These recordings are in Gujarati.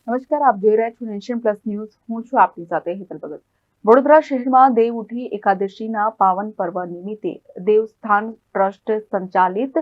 નમસ્કાર, આપ જોઈ રહ્યા છો નેશન પ્લસ ન્યૂઝ। હું છું આપની સાથે હેતલ ભગત। વડોદરા શહેરમાં દેવઉઠી એકાદશીના પાવન પર્વ નિમિત્તે દેવસ્થાન ટ્રસ્ટ સંચાલિત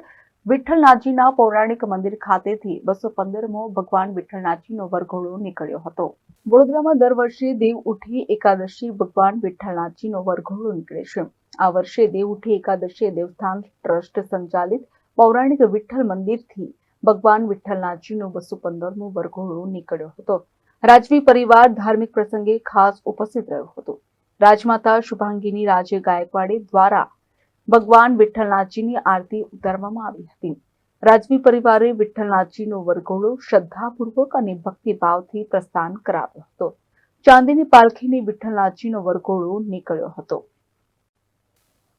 વિઠ્ઠલનાથજીના પૌરાણિક મંદિર ખાતેથી 215મો ભગવાન વિઠ્ઠલનાથજીનો વરઘોડો નીકળ્યો હતો। વડોદરામાં દર વર્ષે દેવઉઠી એકાદશી ભગવાન વિઠ્ઠલનાથજીનો વરઘોડો નીકળે છે। આ વર્ષે દેવઉઠી એકાદશીએ દેવસ્થાન ટ્રસ્ટ સંચાલિત પૌરાણિક વિઠ્ઠલ મંદિરથી ભગવાન વિઠ્ઠલનાથજીનો 215મો વરઘોડો નીકળ્યો હતો। રાજવી પરિવાર ધાર્મિક પ્રસંગે ખાસ ઉપસ્થિત રહ્યો હતો। રાજમાતા શુભાંગીની રાજે ગાયકવાડી દ્વારા ભગવાન વિઠ્ઠલનાથજીની આરતી ઉતારવામાં આવી હતી। રાજવી પરિવારે વિઠ્ઠલનાથજીનો વરઘોડો શ્રદ્ધાપૂર્વક અને ભક્તિભાવથી પ્રસ્થાન કરાવ્યો હતો। ચાંદીની પાલખીની વિઠ્ઠલનાથજીનો વરઘોડો નીકળ્યો હતો।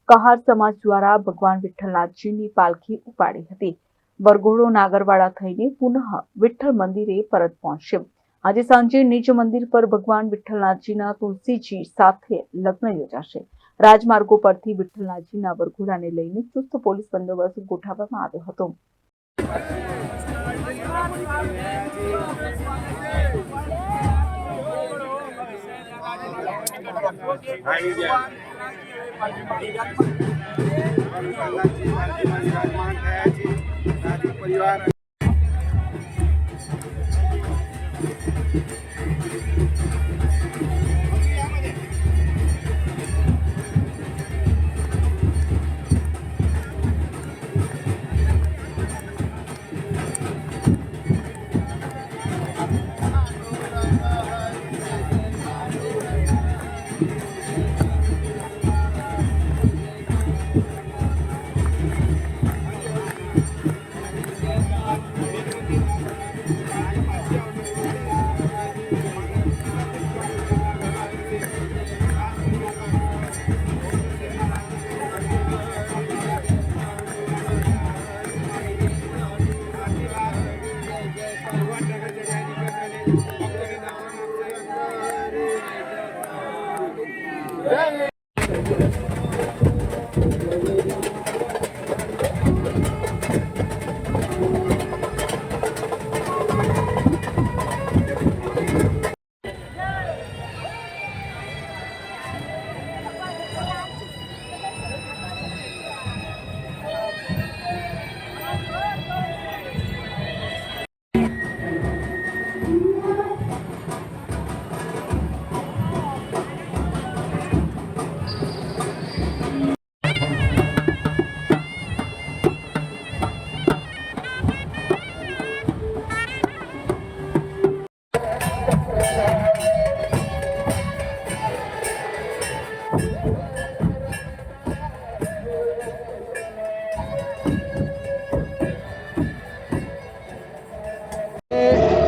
કહાર સમાજ દ્વારા ભગવાન વિઠ્ઠલનાથજીની પાલખી ઉપાડી હતી। વરઘોડો નાગરવાડા થઈને પુનઃ વિઠ્ઠલ મંદિરે પરત પહોંચ્યો। આજે સાંજે નિજ મંદિર પર ભગવાન વિઠ્ઠલનાથજીના તુલસીજી સાથે લગ્ન યોજાશે। રાજમાર્ગો પરથી વિઠ્ઠલનાથજીના વરઘોડાને લઈને ચુસ્ત પોલીસ બંદોબસ્ત ગોઠવવામાં આવ્યો હતો। परिवार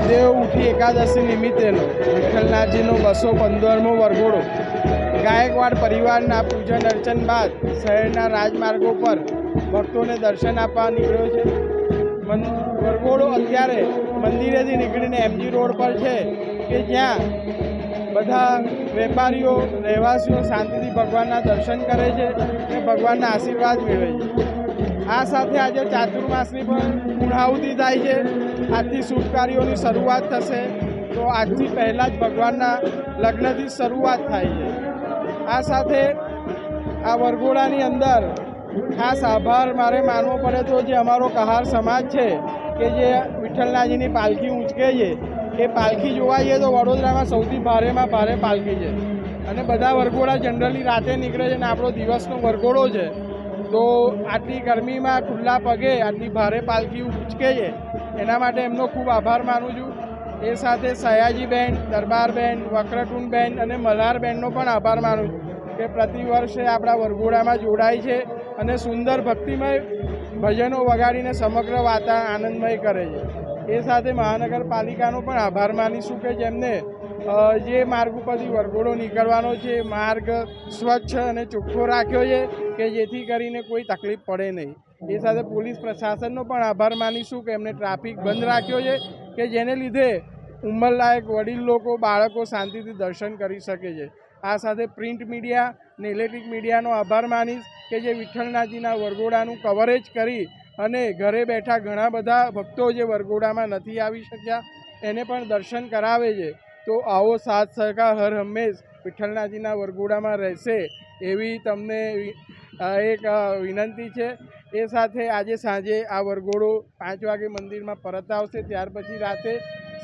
દેવઉઠી એકાદશી નિમિત્તેનો વિઠ્ઠલનાથજીનો 215મો વરઘોડો ગાયકવાડ પરિવારના પૂજન અર્ચન બાદ શહેરના રાજમાર્ગો પર ભક્તોને દર્શન આપવા નીકળ્યો છે। વરઘોડો અત્યારે મંદિરેથી નીકળીને MG રોડ પર છે કે જ્યાં બધા વેપારીઓ રહેવાસીઓ શાંતિથી ભગવાનના દર્શન કરે છે અને ભગવાનના આશીર્વાદ મેળવે છે। આ સાથે આજે ચાતુર્માસની પણ પૂર્ણાહુતિ થાય છે। આજથી શુભ કાર્યોની શરૂઆત થશે, તો આજથી પહેલાં જ ભગવાનના લગ્નથી શરૂઆત થાય છે। આ સાથે આ વરઘોડાની અંદર ખાસ આભાર મારે માનવો પડે તો જે અમારો કહાર સમાજ છે કે જે વિઠ્ઠલનાથજીની પાલખી ઊંચકે છે, એ પાલખી જોવા જઈએ તો વડોદરામાં સૌથી ભારેમાં ભારે પાલખી છે અને બધા વરઘોડા જનરલી રાતે નીકળે છે અને આપણો દિવસનો વરઘોડો છે, તો આટલી ગરમીમાં ખુલ્લા પગે આટલી ભારે પાલખી ઊંચકે છે એના માટે એમનો ખૂબ આભાર માનું છું। એ સાથે સયાજીબેન, દરબારબેન, વક્રટુંડબેન અને મલ્હારબેનનો પણ આભાર માનું છું કે પ્રતિ વર્ષે આપણા વરઘોડામાં જોડાય છે અને સુંદર ભક્તિમય ભજનો વગાડીને સમગ્ર વાતાવરણ આનંદમય કરે છે। એ સાથે મહાનગરપાલિકાનો પણ આભાર માનીશું કે જેમને જે માર્ગ ઉપરથી વરઘોડો નીકળવાનો છે માર્ગ સ્વચ્છ અને ચોખ્ખો રાખ્યો છે કે જેથી કરીને કોઈ તકલીફ પડે નહીં। એ સાથે પોલીસ પ્રશાસનનો પણ આભાર માનીશું કે એમને ટ્રાફિક બંધ રાખ્યો છે કે જેને લીધે ઉંમરલાયક વડીલ લોકો, બાળકો શાંતિથી દર્શન કરી શકે છે। આ સાથે પ્રિન્ટ મીડિયા ને ઇલેક્ટ્રિક મીડિયાનો આભાર માનીશ કે જે વિઠ્ઠલનાથજીના વરઘોડાનું કવરેજ કરી અને ઘરે બેઠા ઘણા બધા ભક્તો જે વરઘોડામાં નથી આવી શક્યા એને પણ દર્શન કરાવે છે. તો આવો સાથ સહકાર હર હંમેશ વિઠ્ઠલનાથજીના વરઘોડામાં રહેશે એવી તમને એક વિનંતી છે. એ સાથે આજે સાંજે આ વરઘોડો 5 વાગે મંદિરમાં પરત આવશે. ત્યાર પછી રાતે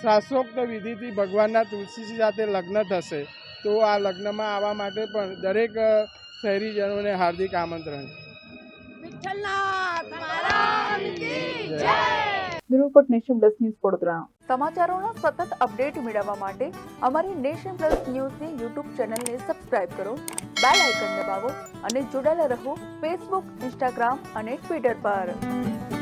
શાસ્ત્રોક્ત વિધિથી ભગવાનના તુલસીજી સાથે લગ્ન થશે. તો આ લગ્નમાં આવવા માટે પણ દરેક શહેરીજનોને હાર્દિક આમંત્રણ છે. Bureau report nation plus news Vadodara. સમાચારોના સતત અપડેટ મેળવવા માટે અમારી નેશન પ્લસ ન્યૂઝની યુટ્યુબ ચેનલને સબસ્ક્રાઇબ કરો, બેલ આઇકન દબાવો અને જોડાયેલા રહો ફેસબુક, ઇન્સ્ટાગ્રામ અને ટ્વિટર પર.